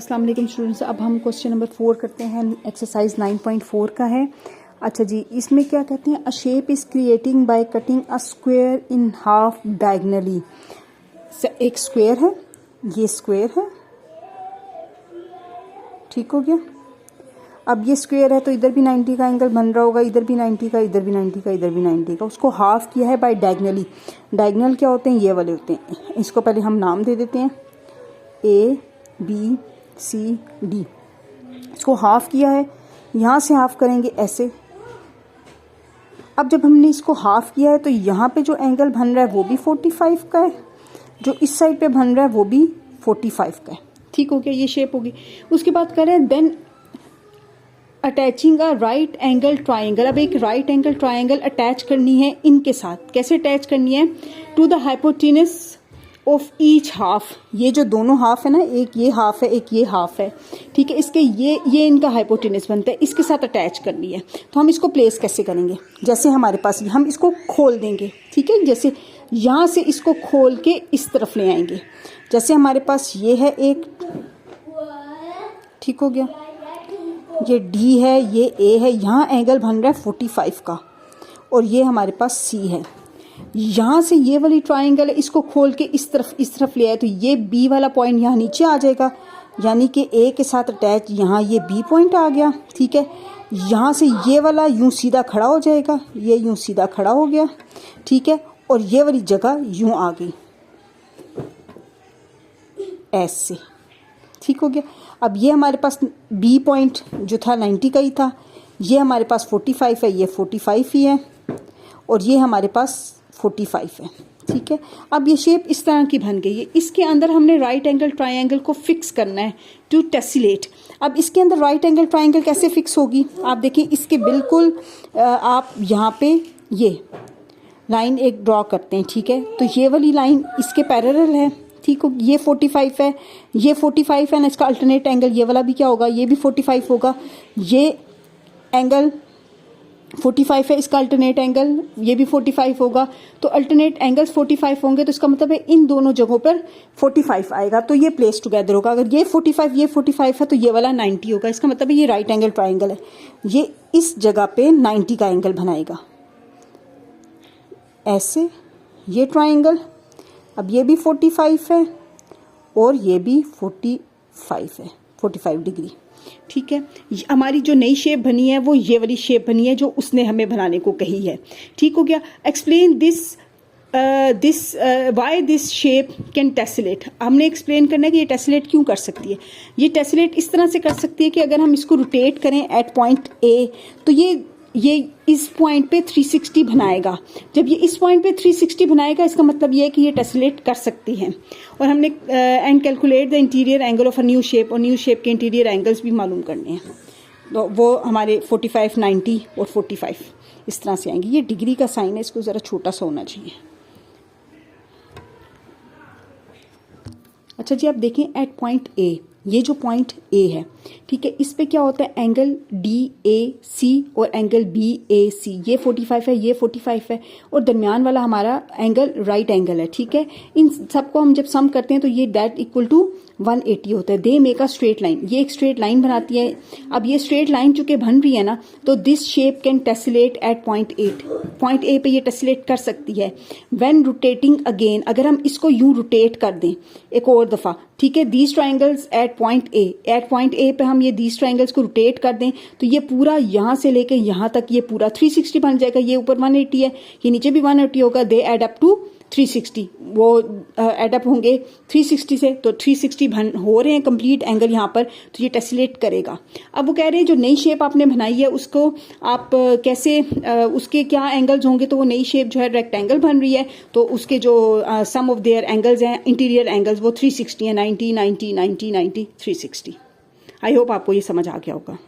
अस्सलाम वालेकुम स्टूडेंट्स। अब हम क्वेश्चन नंबर 4 करते हैं, एक्सरसाइज 9.4 का है। अच्छा जी, इसमें क्या कहते हैं, अ shape is creating by cutting a square in half diagonally. एक स्क्वायर है, ये स्क्वायर है, ठीक हो गया। अब ये स्क्वायर है तो इधर भी 90 का एंगल बन रहा होगा, इधर भी 90 का, इधर भी 90 का, इधर भी 90 का। उसको हाफ किया है बाय डायगनली। डायगनल क्या होते हैं, ये वाले होते हैं। इसको पहले हम नाम दे देते हैं, ए बी सी डी। इसको हाफ किया है, यहाँ से हाफ करेंगे ऐसे। अब जब हमने इसको हाफ किया है तो यहाँ पे जो एंगल बन रहा है वो भी 45 का है, जो इस साइड पे बन रहा है वो भी 45 का है, ठीक हो गया। ये शेप होगी। उसके बाद करें then attaching a right angle triangle. अब एक राइट एंगल ट्राइंगल अटैच करनी है इनके साथ। कैसे अटैच करनी है, to the hypotenuse of each half. ये जो दोनों हाफ है ना, एक ये हाफ है, एक ये हाफ है, ठीक है। इसके ये इनका हाइपोटेनस बनता है, इसके साथ अटैच करनी है। तो हम इसको प्लेस कैसे करेंगे, जैसे हमारे पास हम इसको खोल देंगे, ठीक है। जैसे यहाँ से इसको खोल के इस तरफ ले आएंगे। जैसे हमारे पास ये है एक, ठीक हो गया। ये डी है, ये ए है, यहाँ एंगल बन रहा है 45 का, और ये हमारे पास सी है। यहाँ से ये वाली ट्राइंगल है, इसको खोल के इस तरफ ले आए तो ये बी वाला पॉइंट यहाँ नीचे आ जाएगा, यानी कि ए के साथ अटैच यहाँ ये बी पॉइंट आ गया, ठीक है। यहाँ से ये वाला यूँ सीधा खड़ा हो जाएगा, ये यूँ सीधा खड़ा हो गया, ठीक है। और ये वाली जगह यूँ आ गई ऐसे, ठीक हो गया। अब ये हमारे पास बी पॉइंट जो था 90 का ही था, ये हमारे पास 45 है, ये 45 ही है, और ये हमारे पास 45 है, ठीक है। अब ये शेप इस तरह की बन गई है। इसके अंदर हमने राइट एंगल ट्राइंगल को फिक्स करना है, टू टेसिलेट। अब इसके अंदर राइट एंगल ट्राइंगल कैसे फिक्स होगी, आप देखिए। इसके बिल्कुल आप यहाँ पे ये लाइन एक ड्रॉ करते हैं, ठीक है। तो ये वाली लाइन इसके पैरेलल है, ठीक हो। ये 45 है, ये 45 है ना, इसका अल्टरनेट एंगल ये वाला भी क्या होगा, ये भी 45 होगा। ये एंगल 45 है, इसका अल्टरनेट एंगल ये भी 45 होगा। तो अल्टरनेट एंगल्स 45 होंगे, तो इसका मतलब है इन दोनों जगहों पर 45 आएगा, तो ये प्लेस टुगेदर होगा। अगर ये 45 है तो ये वाला 90 होगा। इसका मतलब है ये राइट एंगल ट्राइंगल है, ये इस जगह पे 90 का एंगल बनाएगा ऐसे, ये ट्राइंगल। अब ये भी 45 है और ये भी 45 है, 45 डिग्री, ठीक है। हमारी जो नई शेप बनी है वो ये वाली शेप बनी है जो उसने हमें बनाने को कही है, ठीक हो गया। Explain why this shape can tessellate. हमने एक्सप्लेन करना है कि ये टेसिलेट क्यों कर सकती है। ये टेसिलेट इस तरह से कर सकती है कि अगर हम इसको रोटेट करें एट पॉइंट ए, तो ये इस पॉइंट पे 360 बनाएगा। जब ये इस पॉइंट पे 360 बनाएगा, इसका मतलब ये है कि ये टेसिलेट कर सकती है। और हमने and calculate the interior angle of a new shape, और न्यू शेप के इंटीरियर एंगल्स भी मालूम करने हैं। तो वो हमारे 45, 90 और 45 इस तरह से आएंगे। ये डिग्री का साइन है, इसको ज़रा छोटा सा होना चाहिए। अच्छा जी, आप देखें एट पॉइंट ए, ये जो पॉइंट ए है, ठीक है, इस पे क्या होता है, एंगल डी ए सी और एंगल बी ए सी। ये 45 है, ये 45 है, और दरमियान वाला हमारा एंगल राइट एंगल है, ठीक है। इन सबको हम जब सम करते हैं तो ये दैट इक्वल टू 180 होता है। They make a straight line, ये एक स्ट्रेट लाइन बनाती है। अब ये स्ट्रेट लाइन चूंकि बन रही है ना, तो this shape can tessellate at point 8। Point A पे ये टेसिलेट कर सकती है। व्हेन रोटेटिंग अगेन, अगर हम इसको यूं रोटेट कर दें एक और दफा, ठीक है, these triangles at point A पे हम ये दीज ट्राइंगल्स को रोटेट कर दें, तो ये पूरा यहाँ से लेके यहाँ तक ये पूरा 360 बन जाएगा। ये ऊपर 180 है, ये नीचे भी 180 होगा। दे एड अप टू 360, वो एडअप होंगे 360 से, तो 360 हो रहे हैं कंप्लीट एंगल यहाँ पर, तो ये टेसिलेट करेगा। अब वो कह रहे हैं जो नई शेप आपने बनाई है उसको आप कैसे, उसके क्या एंगल्स होंगे। तो वो नई शेप जो है रेक्टेंगल बन रही है, तो उसके जो सम ऑफ देयर एंगल्स हैं, इंटीरियर एंगल्स, वो 360 है। 90 90 90 90 360। आई होप आपको ये समझ आ गया होगा।